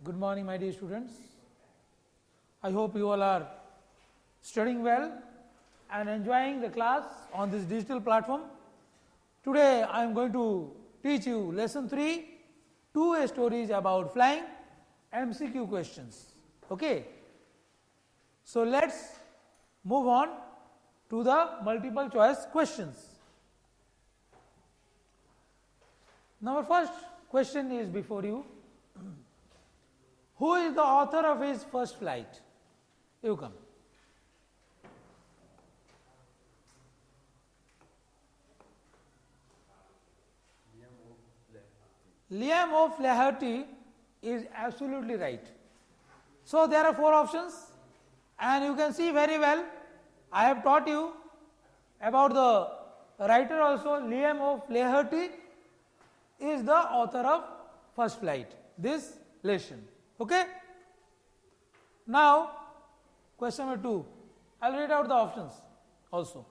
Good morning, my dear students. I hope you all are studying well and enjoying the class on this digital platform. Today I am going to teach you lesson 3, 2 stories about flying, MCQ questions. Okay. So let's move on to the multiple choice questions. Now, our first question is before you. Who is the author of his first flight? You come. Liam O'Flaherty is absolutely right. So there are 4 options, and you can see very well I have taught you about the writer also. Liam O'Flaherty is the author of first flight, this lesson. Okay. Now question number 2, I will read out the options also.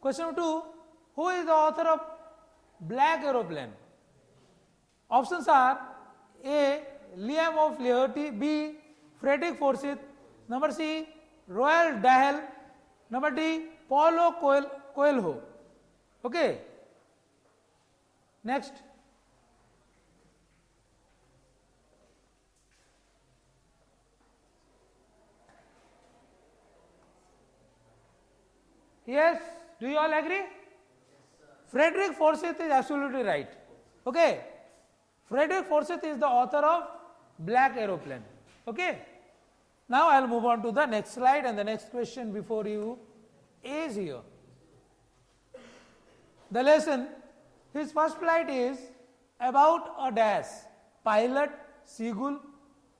Question number 2, who is the author of Black Aeroplane? Options are A. Liam O'Flaherty, B. Frederick Forsyth, number C. Roald Dahl, number D. Paulo Coelho. Okay. Next. Yes, do you all agree? Yes, Frederick Forsyth is absolutely right. Okay. Frederick Forsyth is the author of Black Aeroplane. Okay. Now I will move on to the next slide, and the next question before you is here. The lesson, his first flight is about a dash, pilot, seagull,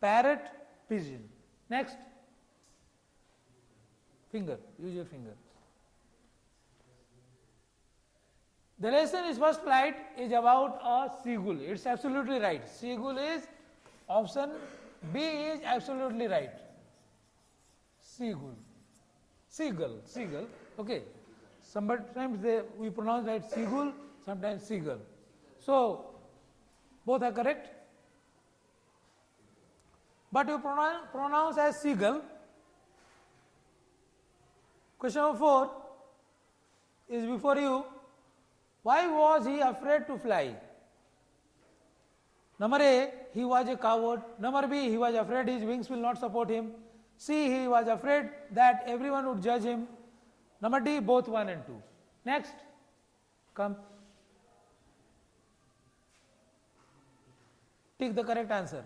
parrot, pigeon. Next. Finger, use your finger. The lesson is first flight is about a seagull. It's absolutely right. Seagull is option B is absolutely right. Seagull. Seagull. Okay. Sometimes we pronounce that seagull, sometimes seagull. So both are correct. But you pronounce as seagull. Question number 4 is before you. Why was he afraid to fly? Number A, he was a coward. Number B, he was afraid his wings will not support him. C, he was afraid that everyone would judge him. Number D, both 1 and 2. Next, come. Take the correct answer.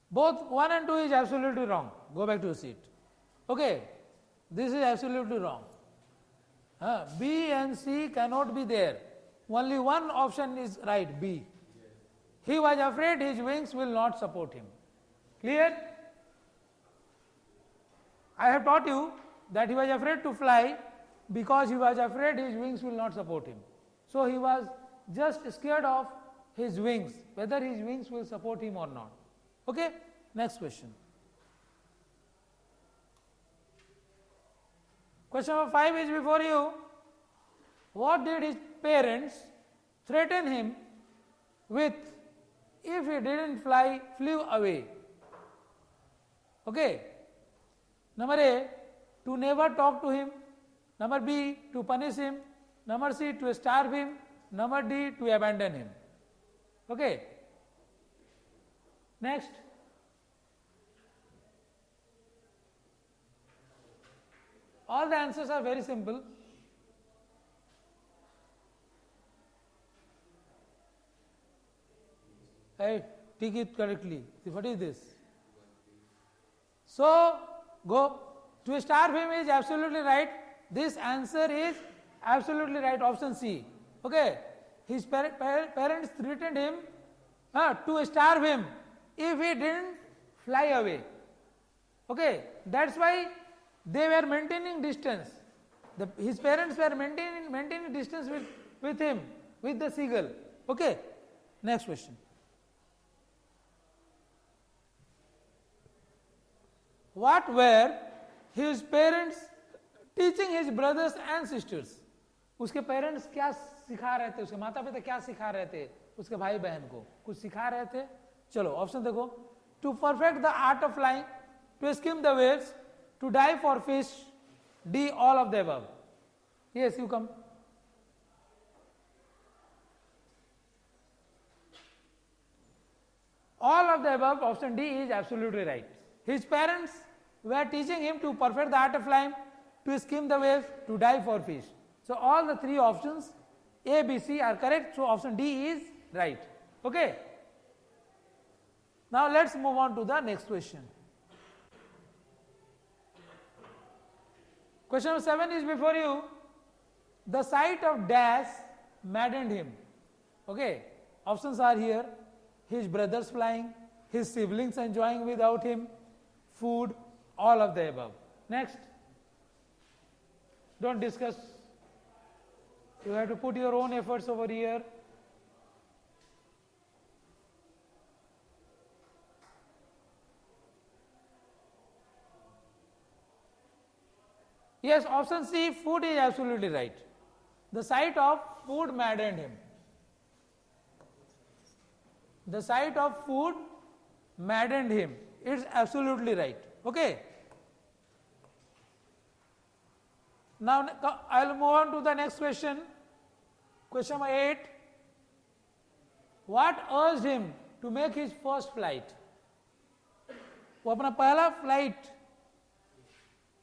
Both 1 and 2 is absolutely wrong. Go back to your seat. Okay, this is absolutely wrong. B and C cannot be there. Only one option is right, B. He was afraid his wings will not support him. Clear? I have taught you that he was afraid to fly because he was afraid his wings will not support him. So he was just scared of his wings, whether his wings will support him or not. Okay, next question. Question number 5 is before you. What did his parents threaten him with if he didn't flew away? Okay. Number A, to never talk to him. Number B, to punish him. Number C, to starve him. Number D, to abandon him. Okay. Next. All the answers are very simple. I take it correctly. What is this? So, go. To starve him is absolutely right. This answer is absolutely right. Option C. Okay. His parents threatened him to starve him if he didn't fly away. Okay. That's why they were maintaining distance. His parents were maintaining distance with him, with the seagull. Okay. Next question. what were his parents teaching his brothers and sisters? उसके parents क्या सिखा रहे थे, उसके माता पिता क्या सिखा रहे थे उसके भाई बहन को, कुछ सिखा रहे थे? चलो ऑप्शन देखो, to perfect the art of flying, to skim the waves, to dive for fish, D all of the above. Yes, you come. All of the above, option D is absolutely right. His parents were teaching him to perfect the art of flying, to skim the waves, to dive for fish. So all the three options A, B, C are correct. So option D is right. Okay. Now let's move on to the next question. Question number 7 is before you. The sight of dash maddened him. Okay. Options are here. His brothers flying, his siblings enjoying without him, food, all of the above. Next. Don't discuss. You have to put your own efforts over here. Yes, option C, food is absolutely right. The sight of food maddened him. The sight of food maddened him. It's absolutely right. Okay. Now I'll move on to the next question. Question number 8. What urged him to make his first flight? वो अपना पहला flight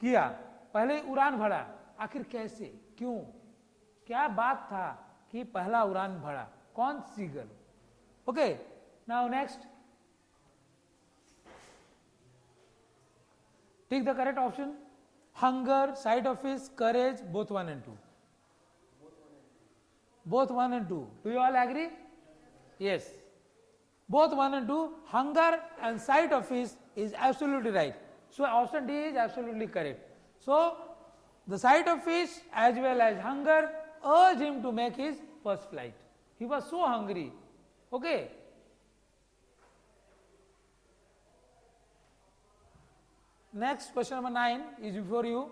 किया, पहले उड़ान भरा, आखिर कैसे, क्यों, क्या बात था कि पहला उड़ान भरा, कौन seagull? Okay. Now next, take the correct option. Hunger, sight of fish, courage, both 1 and 2. Both 1 and 2. Do you all agree? Yes. Both 1 and 2, hunger and sight of fish is absolutely right. So option D is absolutely correct. So the sight of fish as well as hunger urged him to make his first flight. He was so hungry. Okay. Next, question number 9 is before you.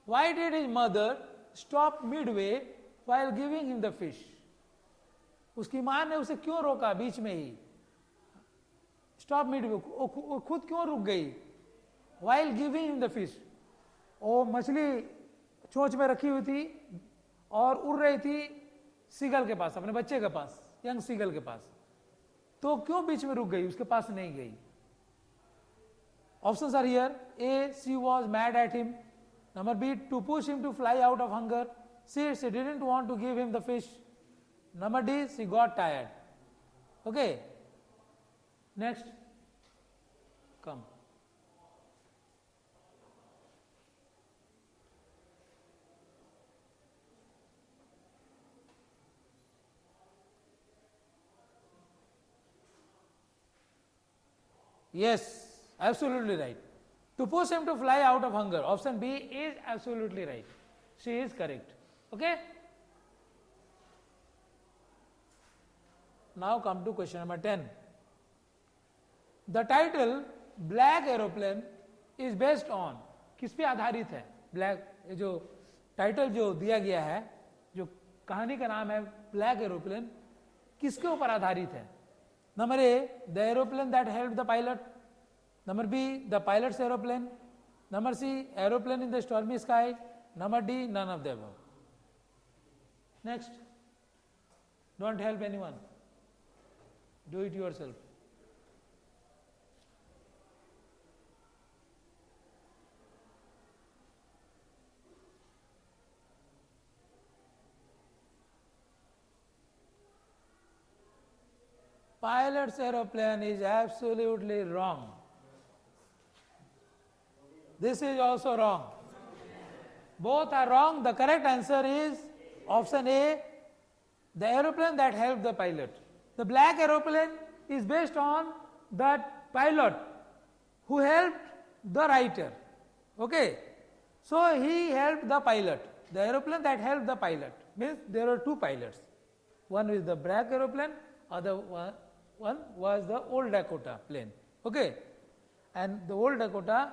Why did his mother stop midway while giving him the fish? उसकी माँ ने उसे क्यों रोका बीच में ही? Stop midway, वो खुद क्यों रुक गई? While giving him the fish, वो मछली चोंच में रखी हुई थी और उड़ रही थी सीगल के पास, अपने बच्चे के पास, यंग सीगल के पास, तो क्यों बीच में रुक गई, उसके पास नहीं गई? Options are here. A, she was mad at him. Number B, to push him to fly out of hunger. C, she didn't want to give him the fish. Number D, she got tired. Okay. Next. Come. Yes. Absolutely right. To push him to fly out of hunger. Option B is absolutely right. She is correct. Okay. Now come to question number 10. The title Black Aeroplane is based on, किस पे आधारित है? Black, जो title जो दिया गया है, जो कहानी का नाम है ब्लैक एरोप्लेन, किसके ऊपर आधारित है? Number A, the aeroplane that helped the pilot. Number B, the pilot's aeroplane. Number C, aeroplane in the stormy sky. Number D, none of the above. Next. Don't help anyone. Do it yourself. Pilot's aeroplane is absolutely wrong. This is also wrong. Both are wrong. The correct answer is option A, the aeroplane that helped the pilot. The black aeroplane is based on that pilot who helped the writer. Okay. So he helped the pilot. The aeroplane that helped the pilot means there are two pilots. One is the black aeroplane, other one was the old Dakota plane. Okay. And the old Dakota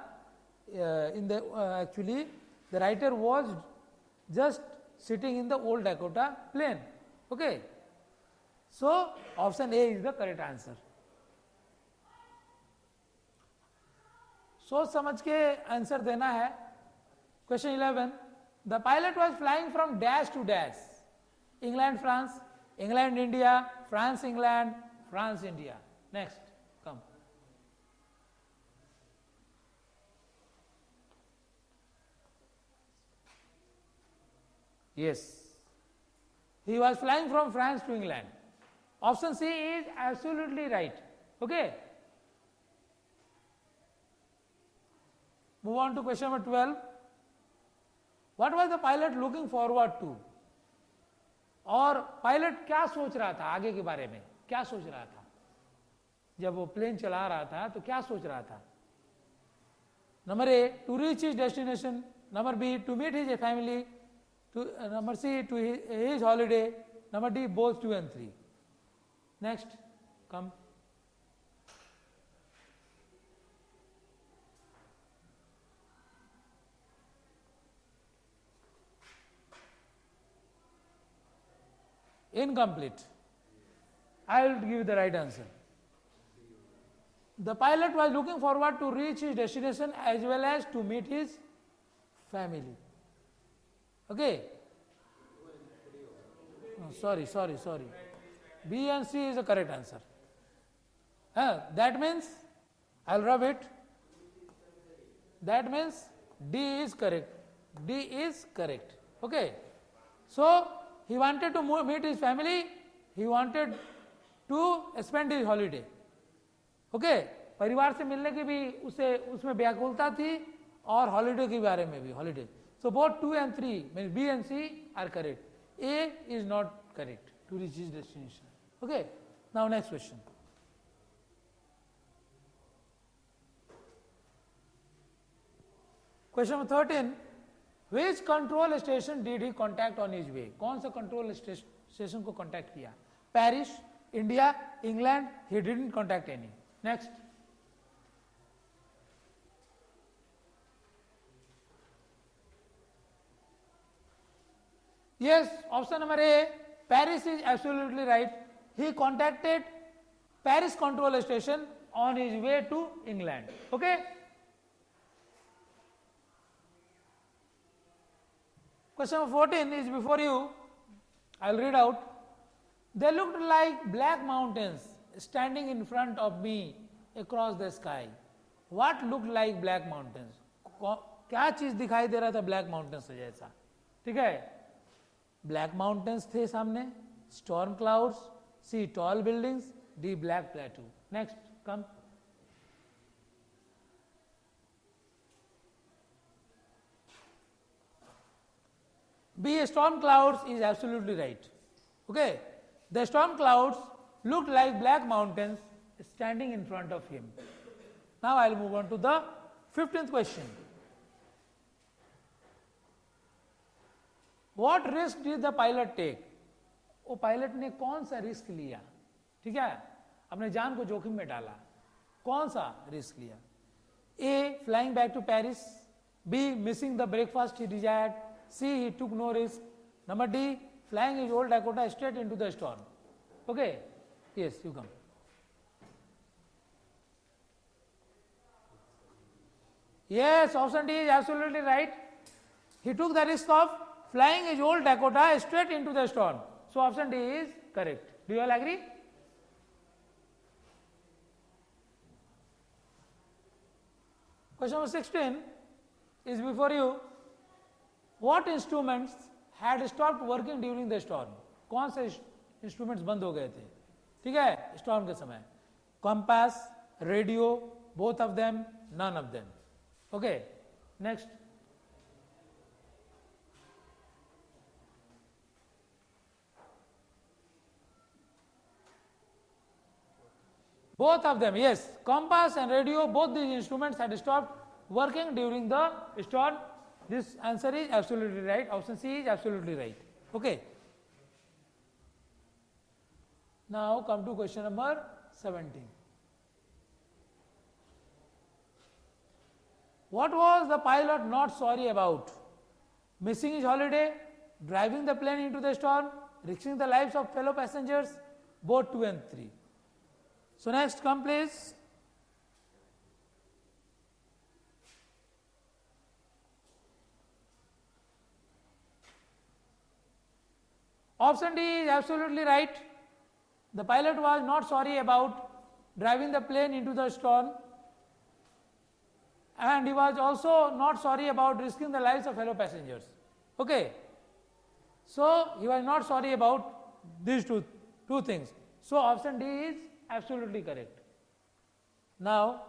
in the actually the writer was just sitting in the old Dakota plain. Okay. So option A is the correct answer. सोच समझ के answer देना है. Question 11. The pilot was flying from dash to dash. England France, England India, France England, France India. Next come. Yes, he was flying from France to England. Option C is absolutely right. Okay. Move on to question number 12. What was the pilot looking forward to? और pilot क्या सोच रहा था आगे के बारे में, क्या सोच रहा था जब वो प्लेन चला रहा था, तो क्या सोच रहा था? Number A, to reach his destination. Number B, to meet his family. Number C, to his holiday. Number D, both 2 and 3. Next, come. Incomplete. I will give the right answer. The pilot was looking forward to reach his destination as well as to meet his family. Okay. Oh, sorry. B and C is the correct answer. That means, I'll rub it. That means D is correct. D is correct. Okay. So, he wanted to meet his family. He wanted to spend his holiday. Okay. परिवार से मिलने की भी उसे उसमें व्याकुलता थी और हॉलिडे के बारे में भी holiday. So both 2 and 3 means B and C are correct. A is not correct to reach his destination. Okay. Now next question. Question number 13. Which control station did he contact on his way? कौन सा control station को contact किया? Paris, India, England. He didn't contact any. Next. Yes, option number A, Paris is absolutely right. He contacted Paris control station on his way to England. Okay. Question number 14 is before you. I will read out. They looked like black mountains standing in front of me across the sky. What looked like black mountains? क्या चीज दिखाई दे रहा था black mountains जैसा? ठीक है. Black mountains थे सामने, storm clouds, C tall buildings, D black plateau. Next come. B, storm clouds is absolutely right. Okay. The storm clouds looked like black mountains standing in front of him. Now I will move on to the 15th question. What risk did the pilot take? वो pilot ने कौन सा risk लिया? ठीक है, अपने जान को जोखिम में डाला. कौन सा रिस्क लिया? A, flying back to Paris. B, missing the breakfast he desired. C, he took no risk. Number D, flying his old Dakota straight into the storm. Okay. Yes, you come. Yes, option D is absolutely right. He took the risk of flying his old Dakota straight into the storm. So option D is correct. Do you all agree? Question number 16 is before you. What instruments had stopped working during the storm? कौन से instruments बंद हो गए थे? ठीक है, storm के समय. Compass, radio, both of them, none of them. Okay. Next. Both of them, yes. Compass and radio, both these instruments had stopped working during the storm. This answer is absolutely right. Option C is absolutely right. Okay. Now come to question number 17. What was the pilot not sorry about? Missing his holiday, driving the plane into the storm, risking the lives of fellow passengers, both 2 and 3. So next, come please. Option D is absolutely right. The pilot was not sorry about driving the plane into the storm, and he was also not sorry about risking the lives of fellow passengers. Okay. So he was not sorry about these two things. So option D is absolutely correct. Now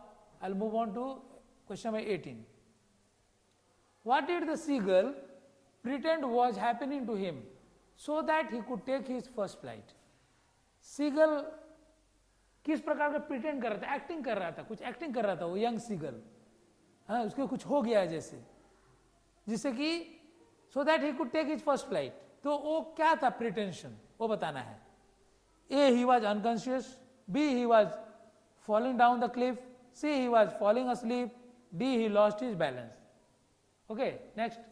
I'll move on to question number 18. What did the seagull pretend was happening to him so that he could take his first flight? Seagull किस प्रकार का pretend कर रहा था, acting कर रहा था, कुछ एक्टिंग कर रहा था वो यंग सीगल, हाँ, उसको कुछ हो गया जैसे, जिससे कि so that he could take his first flight. तो वो क्या था प्रिटेंशन, वो बताना है. A he was unconscious, B he was falling down the cliff, C he was falling asleep, D he lost his balance. Okay, next.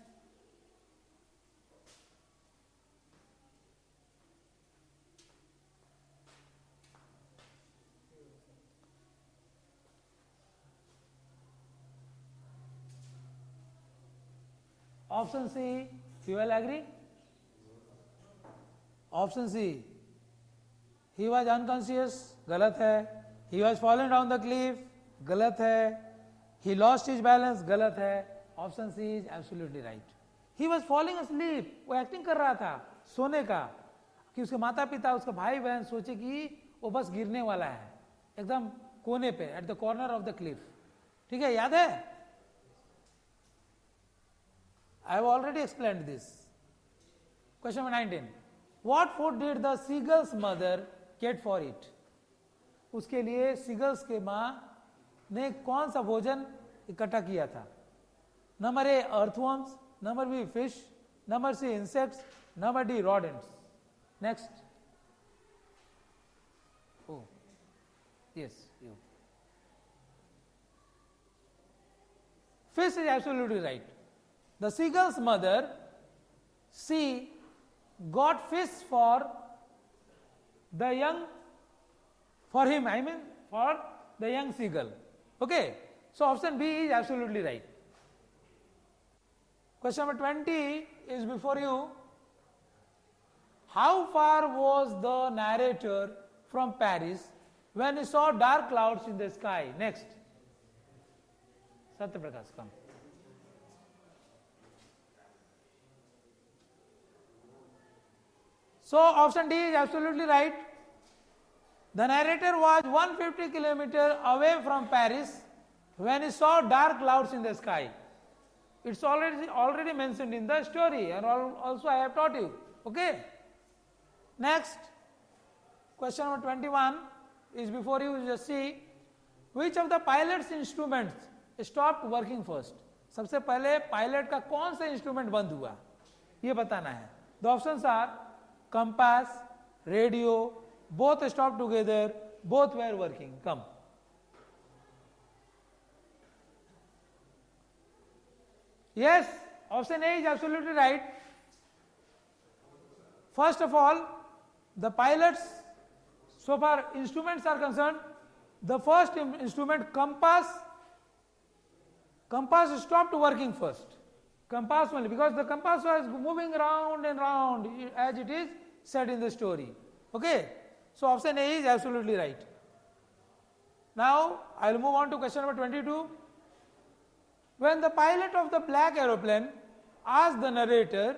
Option C, you will agree? Option C, he was unconscious, गलत है. He was falling down the cliff, गलत है. He lost his balance, गलत है. Option C is absolutely right. He was falling asleep, वो acting कर रहा था सोने का, कि उसके माता पिता, उसका भाई बहन सोचे कि वो बस गिरने वाला है एकदम कोने पे, at the corner of the Cliff. ठीक है, याद है? I have already explained this. Question number 19. What food did the seagull's mother get for it? उसके लिए सीगल्स के माँ ने कौन सा भोजन इकट्ठा किया था? Number A earthworms, number B fish, number C insects, number D rodents. Next. Oh, yes, you. Fish is absolutely right. The seagull's mother, she got fish for the young, for him, I mean for the young seagull. Okay, so option B is absolutely right. Question number 20 is before you. How far was the narrator from Paris when he saw dark clouds in the sky? Next. Satya Prakash, come. So option D is absolutely right. The narrator was 150 kilometers away from Paris when he saw dark clouds in the sky. It's already mentioned in the story, and also I have taught you. Okay. Next, question number 21 is before you. Just see which of the pilot's instruments stopped working first. सबसे पहले pilot का कौन सा instrument बंद हुआ, ये बताना है. The options are compass, radio, both stopped together, both were working. Come. Yes, option A is absolutely right. First of all, the pilots, so far instruments are concerned, the first instrument compass stopped working first. Compass only, because the compass was moving round and round as it is said in the story. Okay, so option A is absolutely right. Now I will move on to question number 22. When the pilot of the black aeroplane asked the narrator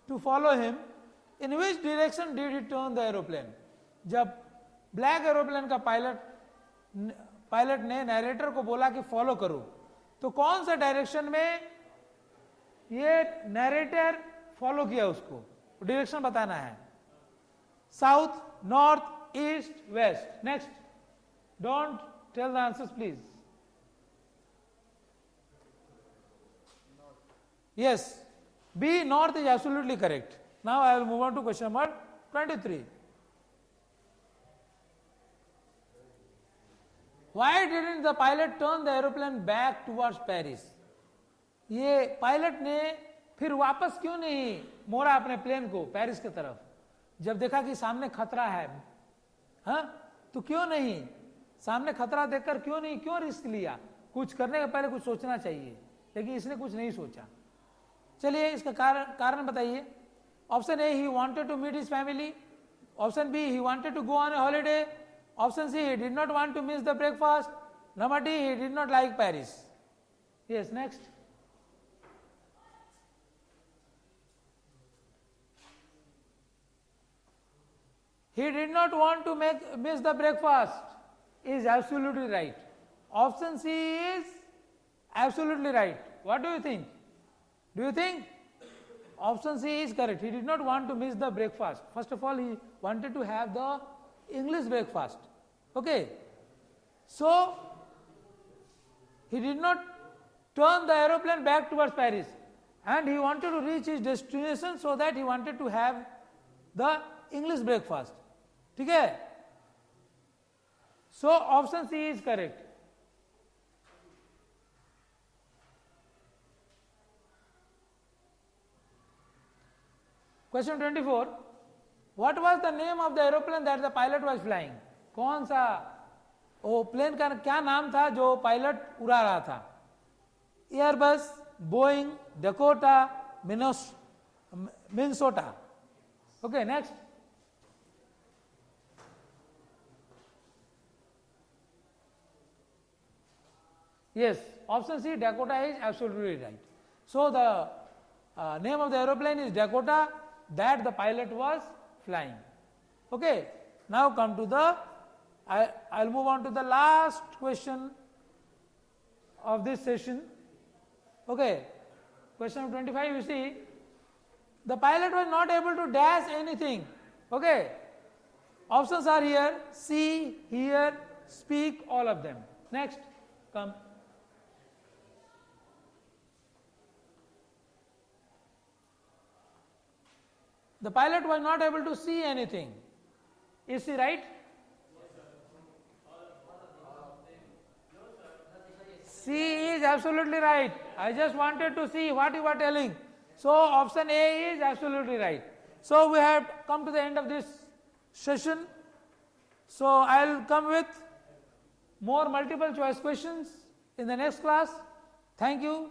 to follow him, in which direction did he turn the aeroplane? जब black aeroplane का pilot ने narrator को बोला कि follow करो, तो कौन सा डायरेक्शन में ये नरेटर फॉलो किया, उसको डायरेक्शन बताना है. South, north, east, west. Next. Don't tell the answers please. Yes, B, north is absolutely correct. Now I will move on to question number 23. Why didn't the pilot turn the aeroplane back towards Paris? ये pilot ने फिर वापस क्यों नहीं मोड़ा अपने plane को Paris की तरफ, जब देखा कि सामने खतरा है? हाँ, तो क्यों नहीं, सामने खतरा देखकर क्यों नहीं, क्यों रिस्क लिया? कुछ करने के पहले कुछ सोचना चाहिए, लेकिन इसने कुछ नहीं सोचा। चलिए इसका कारण बताइए। Option A, he wanted to meet his family. Option B, he wanted to go on a holiday. Option C, he did not want to miss the breakfast. Number D, he did not like Paris. Yes, next. He did not want to miss the breakfast is absolutely right. Option C is absolutely right. What do you think? Do you think? Option C is correct. He did not want to miss the breakfast. First of all, he wanted to have the English breakfast. Okay. So, he did not turn the aeroplane back towards Paris, and he wanted to reach his destination, so that he wanted to have the English breakfast. ठीक है? So option C is correct. Question 24. What was the name of the aeroplane that the pilot was flying? कौन सा वो plane का क्या नाम था जो पायलट उड़ा रहा था? Airbus, Boeing, Dakota, Minnesota. Okay, next. Yes, option C, Dakota, is absolutely right. So the name of the aeroplane is Dakota that the pilot was flying. Okay, now come to the, I'll move on to the last question of this session. Okay, question 25, you see, the pilot was not able to dash anything. Okay, options are here, see, hear, speak, all of them. Next, come. The pilot was not able to see anything. Is he right? C is absolutely right. I just wanted to see what you were telling. So option A is absolutely right. So we have come to the end of this session. So I will come with more multiple choice questions in the next class. Thank you.